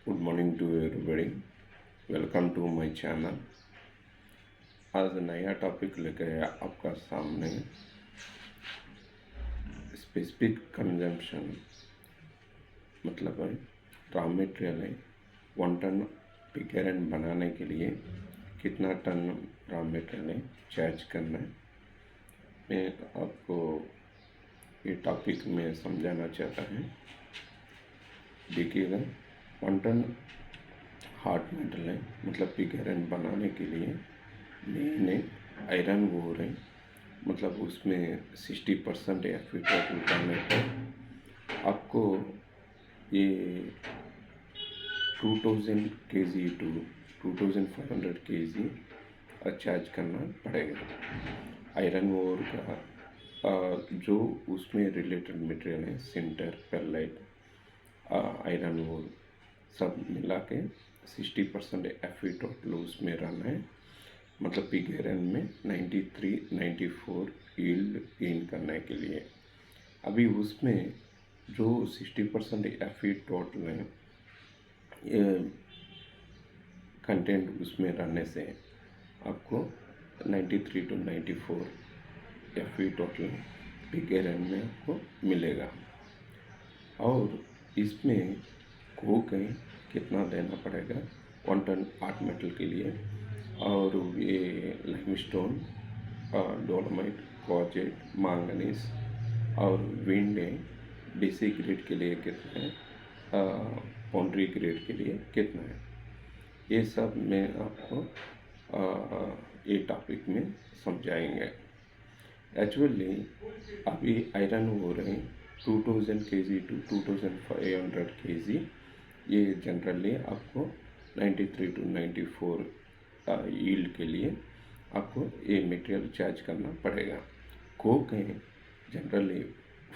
Good morning to everybody. Welcome to my channel. आज नया topic लेकर आया आपका सामने। स्पेसिफिक कंजम्पशन मतलब है रॉ मटेरियल है 1 टन पिगर एंड बनाने के लिए कितना टन रॉ मटेरियल है चार्ज करना है। मैं आपको ये टॉपिक में समझाना चाहता हूँ। देखिएगा 1 टन हार्ड मेटल है मतलब पिगर एंड बनाने के लिए मेन आयरन ओर है। मतलब उसमें 60% Fe टोटल करने पर आपको ये 2000 kg टू 2500 kg चार्ज करना पड़ेगा। आयरन ओर का जो उसमें रिलेटेड मटेरियल है सिंटर पेरलाइट आयरन ओर सब मिला के 60% Fe टोटल उसमें रहना है। मतलब पिगर एंड में 93-94 यील्ड गेन करने के लिए। अभी उसमें जो 60% Fe टोटल है कंटेंट उसमें रहने से आपको 93 to 94 Fe टोटल पिगर एंड में आपको मिलेगा। और इसमें कोक है कितना देना पड़ेगा 1 टन आर्ट मेटल के लिए। और ये लाइमस्टोन डोलोमाइट क्वार्ट्ज मैंगनीज और विंड है डीसी ग्रेड के लिए कितना है पॉन्ड्री ग्रेड के लिए कितना है ये सब मैं आपको ये टॉपिक में समझाएंगे। एक्चुअली अभी आयरन हो रहे 2000 kg टू 2500 kg ये जनरली आपको 93 to 94 यील्ड के लिए आपको ये मटेरियल चार्ज करना पड़ेगा। कोक है जनरली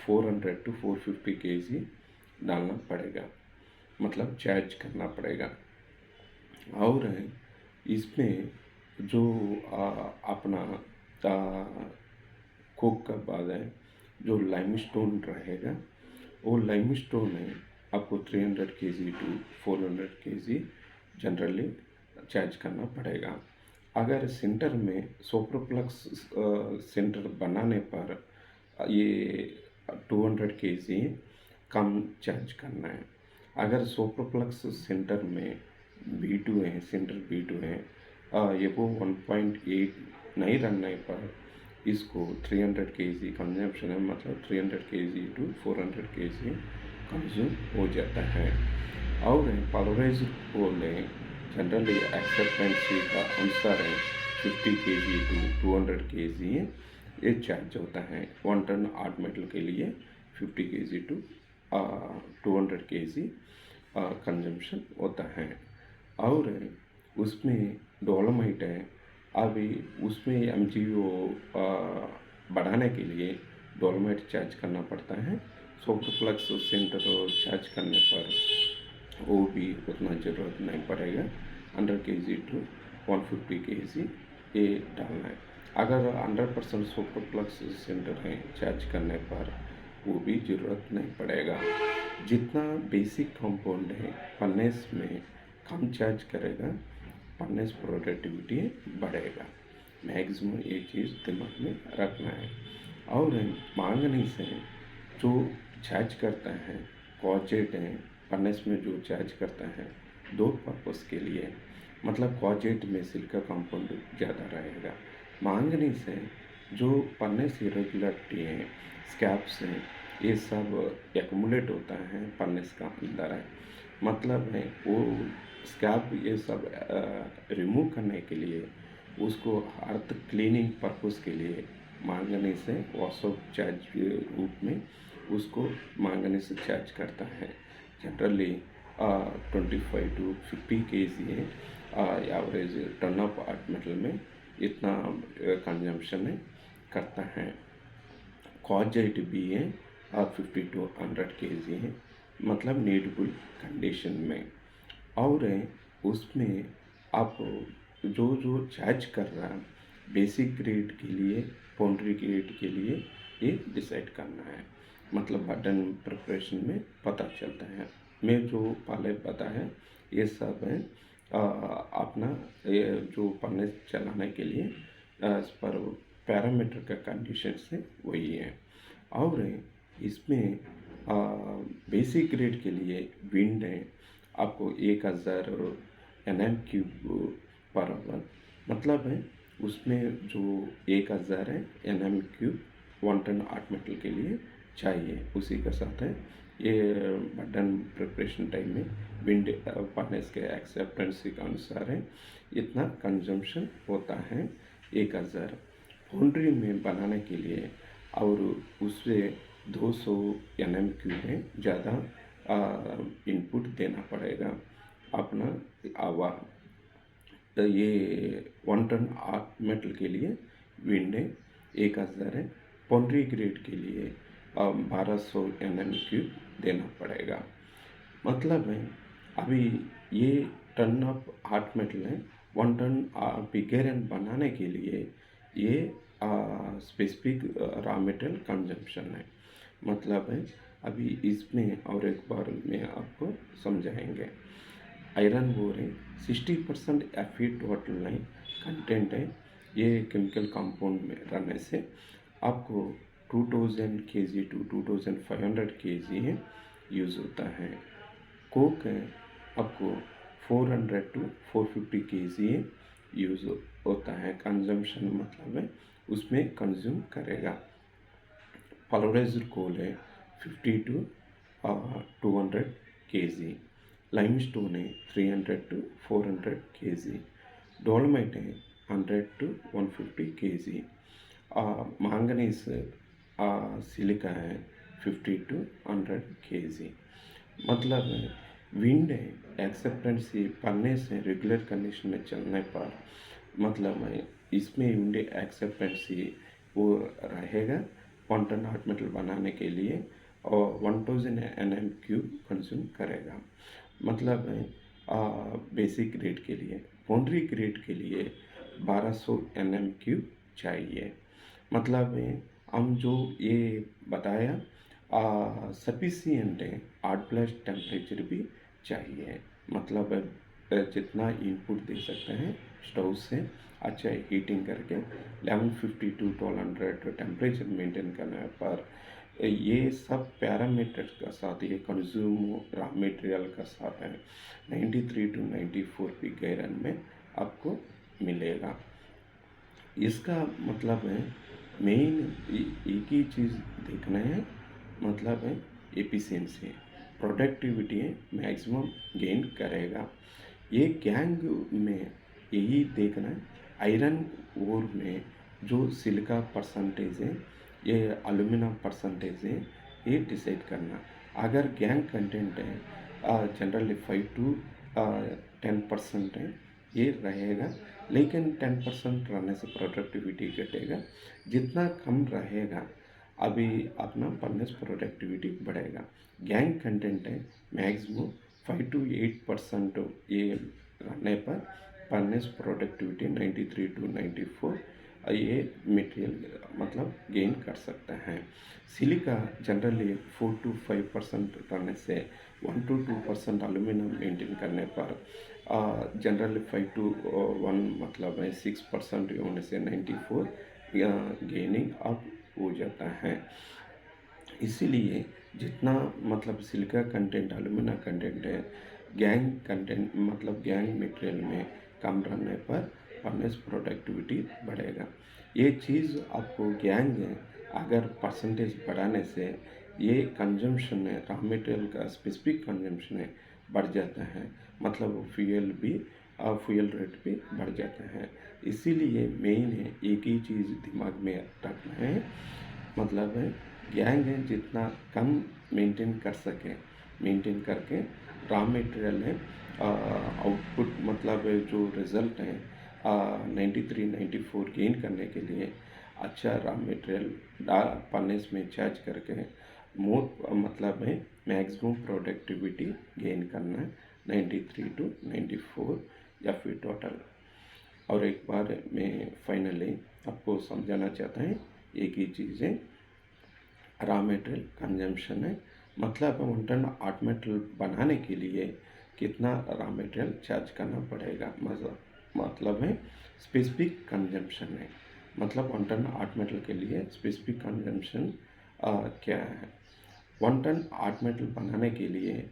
400 to 450 kg डालना पड़ेगा मतलब चार्ज करना पड़ेगा। और इसमें जो अपना कोक का बाद है जो लाइमस्टोन रहेगा वो लाइमस्टोन है आपको 300 kg to 400 kg generally charge करना पड़ेगा। अगर सेंटर में सोप्रोप्लक्स सेंटर बनाने पर ये 200 kg कम चार्ज करना है। अगर सोप्रोप्लक्स सेंटर में B2 है सेंटर B2 है ये वो 1.8 नहीं रहने पर इसको 300 kg कंजम्पशन है मतलब 300 kg टू 400 kg कंज्यूम हो जाता है। और पोलराइज्ड कोल जनरली एक्सेप्टेंसी का अनुसार है 50 kg टू 200 kg ये चार्ज होता है। 1 टन आर्ट मेटल के लिए 50 kg टू 200 kg कंजम्पशन होता है। और उसमें डोलोमाइट है अभी उसमें MgO बढ़ाने के लिए डोलोमाइट चार्ज करना पड़ता है। सोप्रोप्लक्स सेंटर चार्ज करने पर वो भी उतना ज़रूरत नहीं पड़ेगा 100 kg टू 150 kg ये डालना है। अगर 100% सोप्रोप्लक्स सेंटर है चार्ज करने पर वो भी ज़रूरत नहीं पड़ेगा। जितना बेसिक कंपाउंड है फर्नेस में कम चार्ज करेगा फर्नेस प्रोडक्टिविटी बढ़ेगा। मैक्सिमम ये चीज़ दिमाग में रखना है। और मैंगनीज है जो चार्ज करता है क्वार्ट्ज है फर्नेस में जो चार्ज करता है दो पर्पस के लिए मतलब क्वार्ट्ज में सिलिका कंपाउंड ज़्यादा रहेगा। मैंगनीज है जो फर्नेस इरेगुलरिटी है स्कैप्स हैं ये सब एक्युमुलेट होता है फर्नेस का अंदर है। मतलब है वो स्कैप ये सब रिमूव करने के लिए उसको अर्थ क्लीनिंग पर्पस के लिए मैंगनीज से वॉशऑफ चार्ज के रूप में उसको मैंगनीज से चार्ज करता है। जनरली 25 to 50 kg है average ton of hot metal में इतना कंजम्पशन करता है। क्वार्ट्ज भी है 50 to 100 kg है मतलब नीडेबल कंडीशन में। और उसमें आप जो चार्ज कर रहा बेसिक ग्रेड के लिए पॉन्ड्री ग्रेड के लिए ये डिसाइड करना है। मतलब बटन प्रिपरेशन में पता चलता है। में जो पहले बताया ये सब है अपना ये जो फर्नेस चलाने के लिए एज पर पैरामीटर का कंडीशन से वही है। और इसमें बेसिक ग्रेड के लिए विंड है आपको 1000 NM³ पर आवर, मतलब है उसमें जो 1000 है NM³ 1 टन आर्ट मेटल के लिए चाहिए। उसी के साथ है ये बटन प्रिपरेशन टाइम में विंड फर्नेस के एक्सेप्टेंस के अनुसार है इतना कंजम्पशन होता है 1000। फाउंड्री में बनाने के लिए और उससे 200 NM³ में ज़्यादा इनपुट देना पड़ेगा अपना आवा। तो ये 1 टन आर्ट मेटल के लिए विंड 1000 है। फाउंड्री ग्रेड के लिए 1200 NM³ देना पड़ेगा। मतलब है अभी ये टन ऑफ हार्ट मेटल है 1 टन पिग आयरन बनाने के लिए ये स्पेसिफिक रॉ मटेरियल कंजम्पशन है। मतलब है अभी इसमें और एक बार में आपको समझाएंगे। आयरन ओर है 60% Fe टोटल कंटेंट है। ये केमिकल कंपाउंड में रहने से आपको 2000 kg to 2500 kg है यूज़ होता है। कोक है आपको 400 to 450 kg है यूज़ होता है। कंजम्पशन मतलब है उसमें कंज्यूम करेगा। पल्वराइज्ड कोल है 50 to 200 kg। लाइमस्टोन है 300 to 400 kg। डोलोमाइट है 100 to 150 kg। manganese सिलिका है 50 to 100 kg। मतलब विंड है एक्सेप्टेंसी पढ़ने से रेगुलर कंडीशन में चलने पर मतलब है इसमें विंड एक्सेप्टेंसी वो रहेगा 1 टन आर्ट मेटल बनाने के लिए और 1000 NM³ कंज्यूम करेगा। मतलब है बेसिक ग्रेड के लिए। फाउंड्री ग्रेड के लिए 1200 NM³ चाहिए। मतलब है हम जो ये बताया सफिशिएंट है 8+ टेम्परेचर भी चाहिए। मतलब जितना इनपुट दे सकते हैं स्टोव से अच्छा हीटिंग करके 1150 to 1200 टेम्परेचर मेंटेन करने पर ये सब पैरामीटर्स का साथ ये कंज्यूम रॉ मटेरियल का साथ है 93 to 94 पिग आयरन में आपको मिलेगा। इसका मतलब है मेन एक ही चीज़ देखना है, मतलब है एफिशिएंसी, प्रोडक्टिविटी है मैक्सिमम गेन करेगा। ये गैंग में यही देखना है। आयरन ओर में जो सिलिका परसेंटेज है ये एल्यूमिनियम परसेंटेज है ये डिसाइड करना। अगर गैंग कंटेंट है जनरली 5 to 10% है ये रहेगा, लेकिन 10% रहने से प्रोडक्टिविटी घटेगा। जितना कम रहेगा अभी अपना फर्नेस प्रोडक्टिविटी बढ़ेगा। गैंग कंटेंट है मैक्सिमम 5 to 8% ये रहने पर फर्नेस प्रोडक्टिविटी 93 to 94 ये मटेरियल मतलब गेन कर सकता है। सिलिका जनरली 4 to 5% रहने से 1 to 2% एल्यूमिनियम मेंटेन करने पर जनरली 5 to 1 मतलब है 6% होने से 94 गेनिंग अप हो जाता है। इसीलिए जितना मतलब सिलिका कंटेंट एल्यूमिनियम कंटेंट है गैंग कंटेंट मतलब गैंग मटेरियल में कम रहने पर फर्नेस प्रोडक्टिविटी बढ़ेगा। ये चीज़ आपको गैंग अगर परसेंटेज बढ़ाने से ये कंजम्पशन है रॉ मटेरियल का स्पेसिफिक कंजम्पशन है बढ़ जाता है। मतलब फ्यूल भी फ्यूल रेट भी बढ़ जाता है। इसीलिए मेन है एक ही चीज़ दिमाग में रखना है, मतलब है गैंग है जितना कम मेंटेन कर सके मेंटेन करके रॉ मटेरियल है आउटपुट मतलब जो रिज़ल्ट है 93-94 गेन करने के लिए अच्छा रॉ मटेरियल फर्नेस में चार्ज करके मोर मतलब है मैक्सिमम प्रोडक्टिविटी गेन करना 93 to 94 Fe टोटल। और एक बार मैं फाइनली आपको समझाना चाहता हूँ एक ही चीज़ है रॉ मटेरियल कंजम्पशन है मतलब 1 टन हॉट मेटल बनाने के लिए कितना रॉ मटेरियल चार्ज करना पड़ेगा, मतलब है स्पेसिफिक कंजम्पशन है। मतलब 1 टन हॉट मेटल के लिए स्पेसिफिक कंजम्पशन क्या है। 1 टन हॉट मेटल बनाने के लिए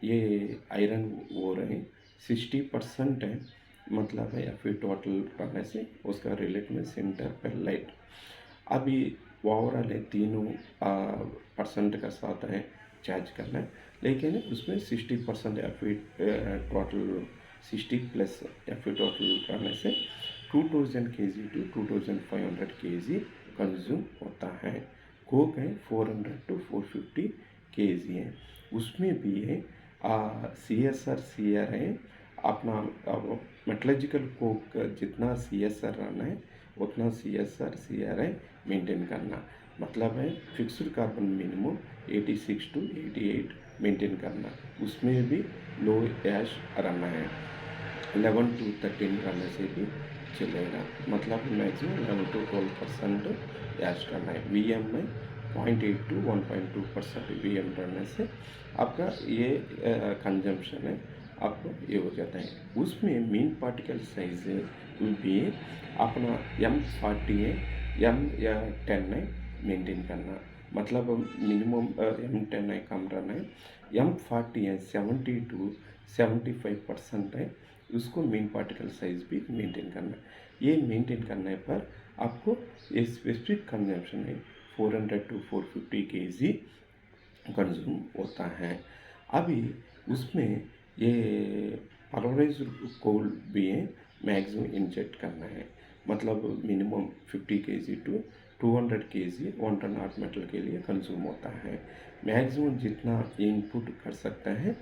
ये आयरन ओर है 60% है, मतलब है Fe टोटल करने से उसका रिलेट में सिंटर पर लाइट। अभी ओवरऑल है तीनों परसेंट का साथ है चार्ज करना है, लेकिन उसमें 60% Fe total 60 plus Fe total करने से 2000 kg to 2500 kg कंज्यूम होता है। कोक है 400 to 450 kg है, उसमें भी है CSR CR है। अपना मेटलर्जिकल कोक जितना CSR रहना है उतना CSR CR है मेंटेन करना। मतलब है fixed carbon minimum 86 to 88 maintain करना, उसमें भी लो ऐश रहना है। 11 to 13 रहने से भी चलेगा, मतलब मैक्सिमम 11 to 12% ऐश करना है। VM में 0.8 to 1.2% VM रहने से आपका ये कंजम्पशन है, आपको ये हो जाता है। उसमें मीन पार्टिकल साइज भी अपना M40 है, M10 है मेंटेन करना। मतलब मिनिमम M10 है कम रहना है, M40 है 70 to 75% है, उसको मीन पार्टिकल साइज भी मेंटेन करना है। ये मेंटेन करने पर आपको ये स्पेसिफिक कंजम्पशन है 400 to 450 kg कंज्यूम होता है। अभी उसमें ये पल्वराइज्ड कोल भी मैक्सिमम इंजेक्ट करना है, मतलब minimum 50 kg to 200 kg 1 ton hot metal के लिए कंज्यूम होता है। मैक्सिमम जितना इनपुट कर सकता है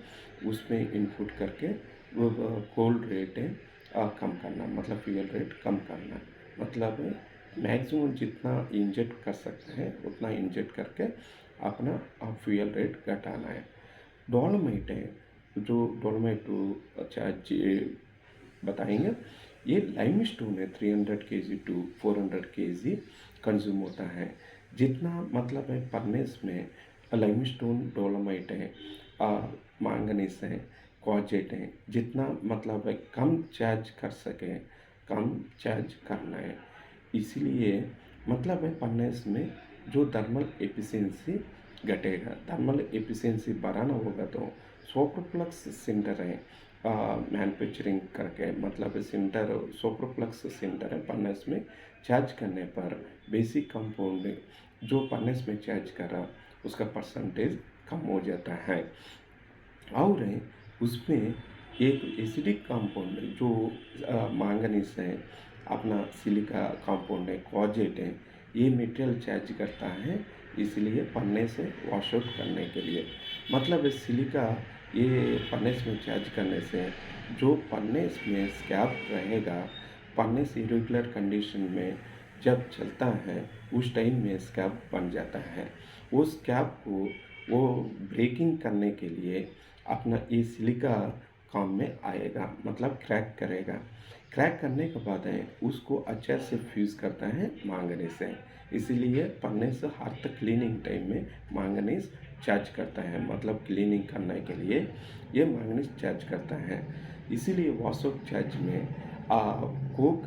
उसमें इनपुट करके वो कोल रेट है कम करना, मतलब फ्यूल रेट कम करना। मतलब मैक्सिमम जितना इंजेक्ट कर सकते हैं उतना इंजेक्ट करके अपना फ्यूल रेट घटाना है। डोलोमाइट है, जो डोलोमाइट चार्ज बताएंगे, ये लाइमस्टोन है 300 kg to 400 kg कंज्यूम होता है। जितना मतलब है परनेस में लाइमस्टोन डोलोमाइट है, मांगनीस है, क्वार्ट्ज है, जितना मतलब है कम चार्ज कर सके कम चार्ज करना है। इसलिए मतलब है परनेस में जो थर्मल एफिशिएंसी घटेगा। थर्मल एफिशिएंसी बढ़ाना होगा तो सोप्रोफ्लक्स सिंटर है मैन्युफैक्चरिंग करके, मतलब सिंटर सोप्रोफ्लक्स सिंटर है फर्नेस में चार्ज करने पर बेसिक कंपाउंड जो फर्नेस में चार्ज करा उसका परसेंटेज कम हो जाता है। और उसमें एक एसिडिक कंपाउंड जो मांगनीस है, अपना सिलिका कंपाउंड है, क्वार्जेट है, ये मटेरियल चार्ज करता है, इसलिए पन्ने से वॉश आउट करने के लिए। मतलब सिलिका ये पन्नेस में चार्ज करने से जो पन्नेस में स्कैप रहेगा, पन्नेस इरेगुलर कंडीशन में जब चलता है उस टाइम में स्कैप बन जाता है। वो स्कैप को वो ब्रेकिंग करने के लिए अपना ये सिलिका काम में आएगा, मतलब क्रैक करेगा। क्रैक करने के बाद है उसको अच्छे से फ्यूज़ करता है मांगनीज से, इसीलिए पन्ने से हर तक क्लीनिंग टाइम में मांगनीज चार्ज करता है। मतलब क्लीनिंग करने के लिए ये मांगनीज चार्ज करता है, इसीलिए वॉश आउट चार्ज में कोक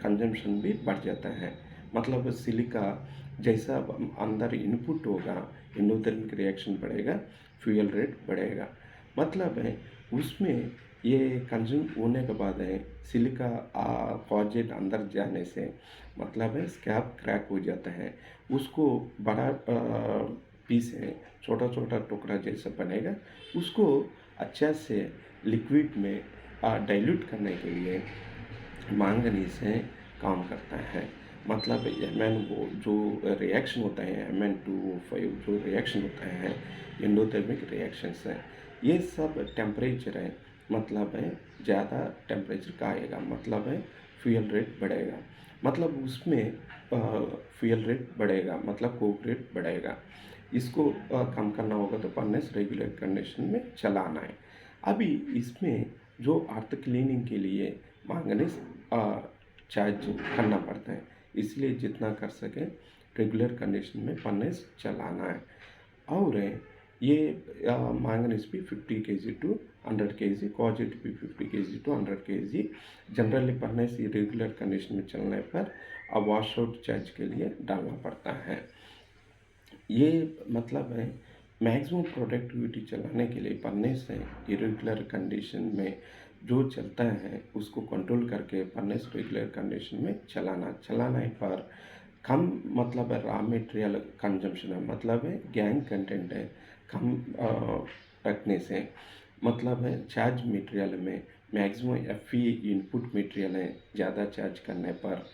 कंजम्पशन भी बढ़ जाता है। मतलब सिलिका जैसा अंदर इनपुट होगा एंडोथर्मिक रिएक्शन बढ़ेगा, फ्यूल रेट बढ़ेगा। मतलब है उसमें ये कंज्यूम होने के बाद है सिलिका क्वार्जेट अंदर जाने से मतलब है स्कैप क्रैक हो जाता है। उसको बड़ा पीस है, छोटा छोटा टुकड़ा जैसा बनेगा, उसको अच्छा से लिक्विड में डाइल्यूट करने के लिए मांगनीज से काम करता है। मतलब Mn वो जो रिएक्शन होता है Mn2O5 जो रिएक्शन होता है एंडोथर्मिक रिएक्शंस है, ये सब टेम्परेचर है, मतलब है ज़्यादा टेम्परेचर का आएगा, मतलब है फ्यूल रेट बढ़ेगा। मतलब उसमें फ्यूल रेट बढ़ेगा, मतलब कोक रेट बढ़ेगा। इसको कम करना होगा तो फर्नेस रेगुलर कंडीशन में चलाना है। अभी इसमें जो अर्थ क्लीनिंग के लिए मैंगनीज चार्ज करना पड़ता है, इसलिए जितना कर सके रेगुलर कंडीशन में फर्नेस चलाना है। और ये मैंगनीज भी 50 kg to 100 kg, कॉजिट भी 50 kg to 100 kg जनरली पढ़ने से रेगुलर कंडीशन में चलने पर अब वॉश आउट चार्ज के लिए डालना पड़ता है। ये मतलब है मैक्सिमम प्रोडक्टिविटी चलाने के लिए पढ़ने से इरेगुलर कंडीशन में जो चलता है उसको कंट्रोल करके पढ़ने से रेगुलर कंडीशन में चलाने पर कम मतलब है रॉ मटेरियल कंजम्पशन है, मतलब है गैंग कंटेंट है कम रखने से, मतलब है चार्ज मटेरियल में मैक्सिमम एफई इनपुट मटेरियल है ज़्यादा चार्ज करने पर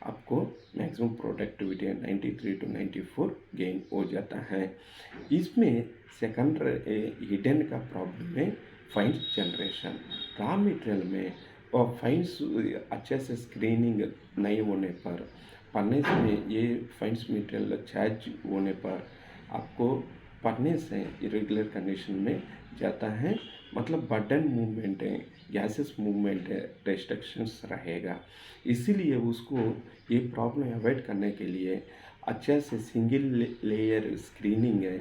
आपको मैक्सिमम प्रोडक्टिविटी 93 to 94 गेन हो जाता है। इसमें सेकंड हिडन का प्रॉब्लम है फाइन्स जनरेशन। रॉ मटेरियल में और फाइन्स अच्छे से स्क्रीनिंग नहीं होने पर पढ़ने से ये फाइन्स मटेरियल चार्ज होने पर आपको पढ़ने से इरेगुलर कंडीशन में जाता है, मतलब बटन मूवमेंट है, गैसेस मूवमेंट है, रेस्ट्रिक्शंस रहेगा। इसीलिए उसको ये प्रॉब्लम अवॉइड करने के लिए अच्छा से सिंगल लेयर स्क्रीनिंग है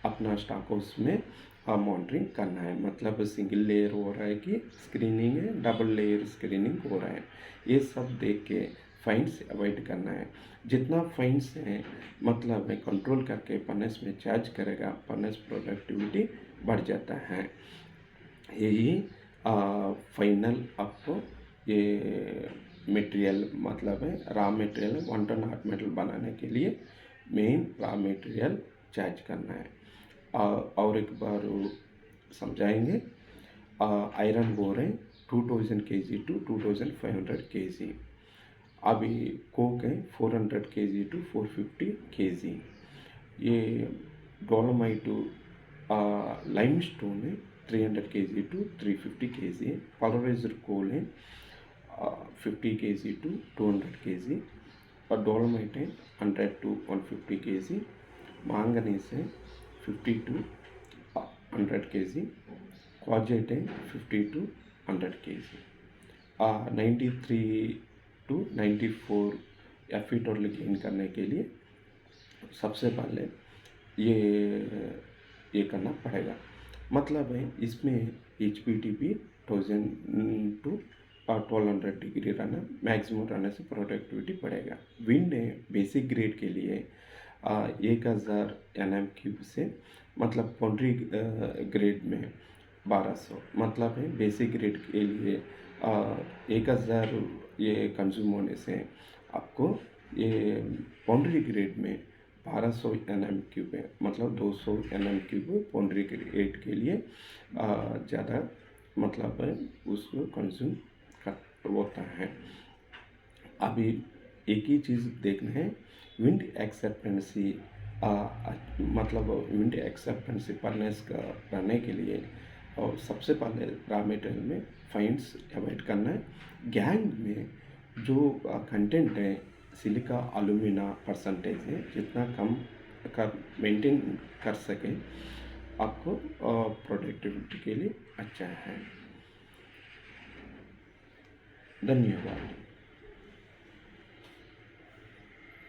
अपना स्टॉक हाउस में मॉनिटरिंग करना है, मतलब सिंगल लेयर हो रहा है कि स्क्रीनिंग है, डबल लेयर स्क्रीनिंग हो रहा है, ये सब देख के फाइन्स अवॉइड करना है। जितना फाइन्स है मतलब है कंट्रोल करके पनेस में चार्ज करेगा, पनेस प्रोडक्टिविटी बढ़ जाता है। यही फाइनल आपको ये मटेरियल मतलब है raw material 1 ton hot metal बनाने के लिए मेन रॉ मटेरियल चार्ज करना है। और एक बार समझाएंगे। आयरन बोर है 2000 kg to 2500 kg। अभी कोक है 400 kg to 450 kg। ये डोलोमाइट लाइमस्टोन है 300 kg to 350 kg। पल्वराइज्ड कोल है 50 kg to 200 kg और डोलोमाइट है 100 to 150 kg। मैंगनीज है 50 to 100 kg। क्वार्ट्ज है 50 to 100 kg। 93 to 94 FE total gain करने के लिए सबसे पहले ये करना पड़ेगा, मतलब है इसमें HPTP 1000 to 1200 डिग्री रहना मैक्सिमम रहने से प्रोडक्टिविटी बढ़ेगा। विंड है बेसिक ग्रेड के लिए 1000 nm³ से, मतलब पॉन्ड्री ग्रेड में 1200, मतलब है बेसिक ग्रेड के लिए 1000 ये कंज्यूम होने से आपको ये पॉन्ड्री ग्रेड में 1200 nm³ है, मतलब 200 nm³ पॉन्ड्री ग्रेड के लिए ज़्यादा मतलब है उसको कंज्यूम कर होता है। अभी एक ही चीज़ देखना है विंड एक्सेप्टेंसी, मतलब विंड एक्सेप्टेंसी परनेस का रहने के लिए और सबसे पहले रॉ मटेरियल में फाइन्स अवॉइड करना है। गैंग में जो कंटेंट है सिलिका अलुमिना परसेंटेज है जितना कम कर मेंटेन कर सके आपको प्रोडक्टिविटी के लिए अच्छा है। धन्यवाद।